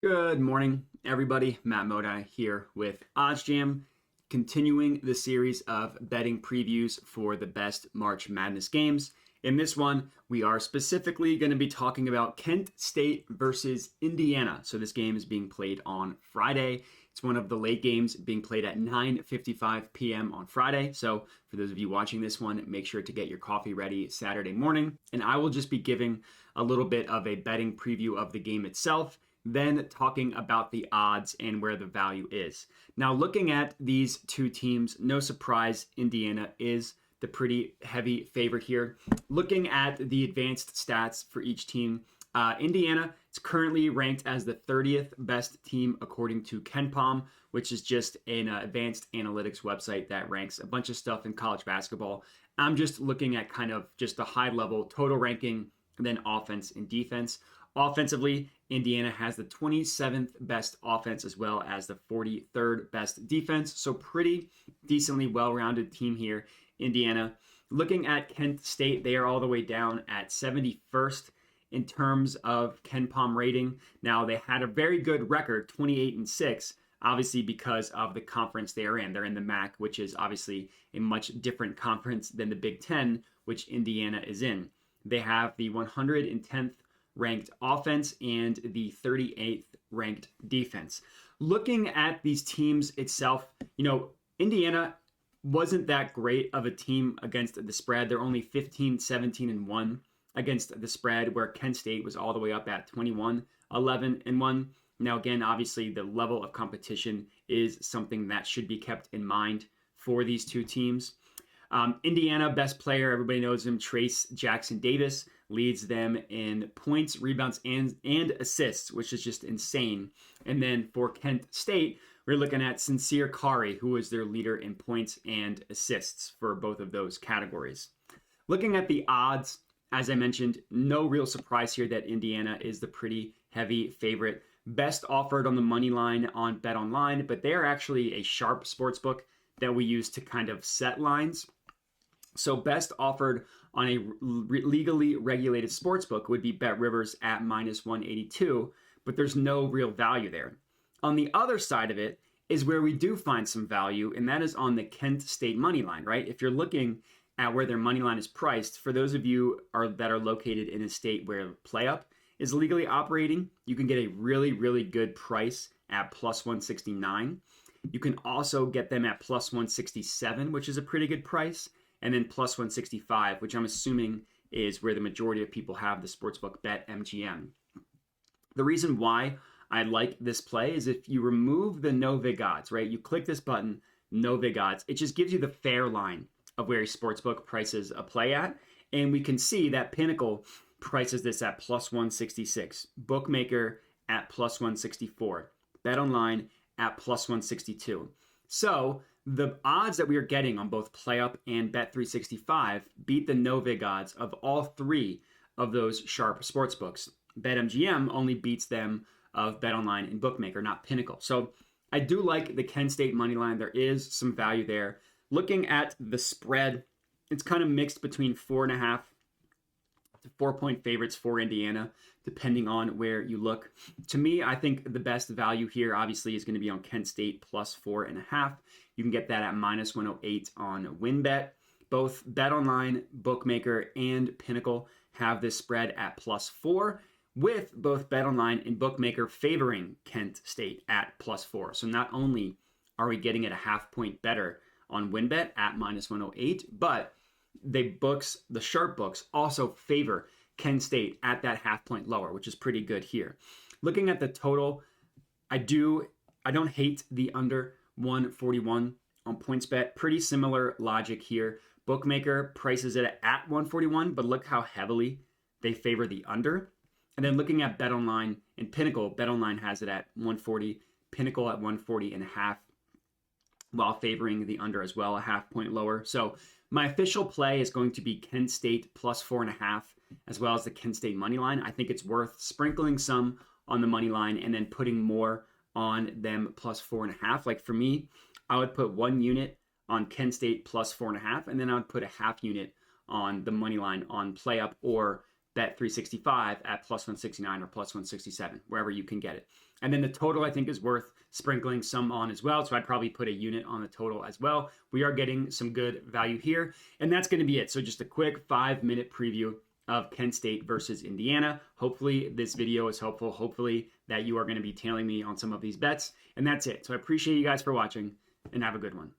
Good morning, everybody. Matt Modi here with OddsJam, continuing the series of betting previews for the best March Madness games. In this one, we are specifically going to be talking about Kent State versus Indiana. So this game is being played on Friday. It's one of the late games being played at 9:55 p.m. on Friday. So for those of you watching this one, make sure to get your coffee ready Saturday morning. And I will just be giving a little bit of a betting preview of the game itself, then talking about the odds and where the value is. Now, looking at these two teams, no surprise, Indiana is the pretty heavy favorite here. Looking at the advanced stats for each team, Indiana is currently ranked as the 30th best team according to KenPom, which is just an advanced analytics website that ranks a bunch of stuff in college basketball. I'm just looking at kind of just the high level total ranking, and then offense and defense. Offensively, Indiana has the 27th best offense as well as the 43rd best defense. So pretty decently well-rounded team here, Indiana. Looking at Kent State, they are all the way down at 71st in terms of KenPom rating. Now, they had a very good record, 28-6, obviously because of the conference they are in. They're in the MAC, which is obviously a much different conference than the Big Ten, which Indiana is in. They have the 110th ranked offense and the 38th ranked defense. Looking at these teams itself, Indiana wasn't that great of a team against the spread. They're only 15, 17, and 1 against the spread, where Kent State was all the way up at 21, 11, and 1. Now, again, obviously, the level of competition is something that should be kept in mind for these two teams. Indiana, best player, everybody knows him, Trace Jackson Davis, leads them in points, rebounds, and assists, which is just insane. And then for Kent State, we're looking at Sincere Kari, who is their leader in points and assists for both of those categories. Looking at the odds, as I mentioned, no real surprise here that Indiana is the pretty heavy favorite. Best offered on the money line on BetOnline, but they are actually a sharp sportsbook that we use to kind of set lines. So best offered on a legally regulated sportsbook would be BetRivers at -182, but there's no real value there. On the other side of it is where we do find some value, and that is on the Kent State money line, right? If you're looking at where their money line is priced, for those of you that are located in a state where PlayUp is legally operating, you can get a really, really good price at +169. You can also get them at +167, which is a pretty good price, and then +165, which I'm assuming is where the majority of people have the sportsbook BetMGM. The reason why I like this play is if you remove the no vig odds, right? You click this button, no vig odds, it just gives you the fair line of where a sportsbook prices a play at. And we can see that Pinnacle prices this at +166, Bookmaker at +164, BetOnline at +162. So the odds that we are getting on both PlayUp and Bet365 beat the no vig odds of all three of those sharp sportsbooks. BetMGM only beats them of BetOnline and Bookmaker, not Pinnacle. So I do like the Kent State money line. There is some value there. Looking at the spread, it's kind of mixed between 4.5 to 4-point favorites for Indiana, depending on where you look. To me, I think the best value here obviously is going to be on Kent State +4.5. You can get that at -108 on WinBet. Both BetOnline, Bookmaker, and Pinnacle have this spread at +4, with both BetOnline and Bookmaker favoring Kent State at +4. So not only are we getting it a half point better on WinBet at -108, but the sharp books also favor Kent State at that half point lower, which is pretty good here. Looking at the total, I don't hate the under 141 on PointsBet. Pretty similar logic here. Bookmaker prices it at 141, but look how heavily they favor the under. And then looking at BetOnline and Pinnacle, BetOnline has it at 140, Pinnacle at 140.5, while favoring the under as well, a half point lower. So my official play is going to be Kent State +4.5, as well as the Kent State money line. I think it's worth sprinkling some on the money line and then putting more on them +4.5. Like for me, I would put 1 unit on Kent State +4.5, and then I would put a half unit on the money line on PlayUp or Bet365 at +169 or +167, wherever you can get it. And then the total, I think, is worth sprinkling some on as well. So I'd probably put a unit on the total as well. We are getting some good value here. And that's going to be it. So just a quick 5-minute preview of Kent State versus Indiana. Hopefully this video is helpful. Hopefully that you are going to be tailing me on some of these bets. And that's it. So I appreciate you guys for watching and have a good one.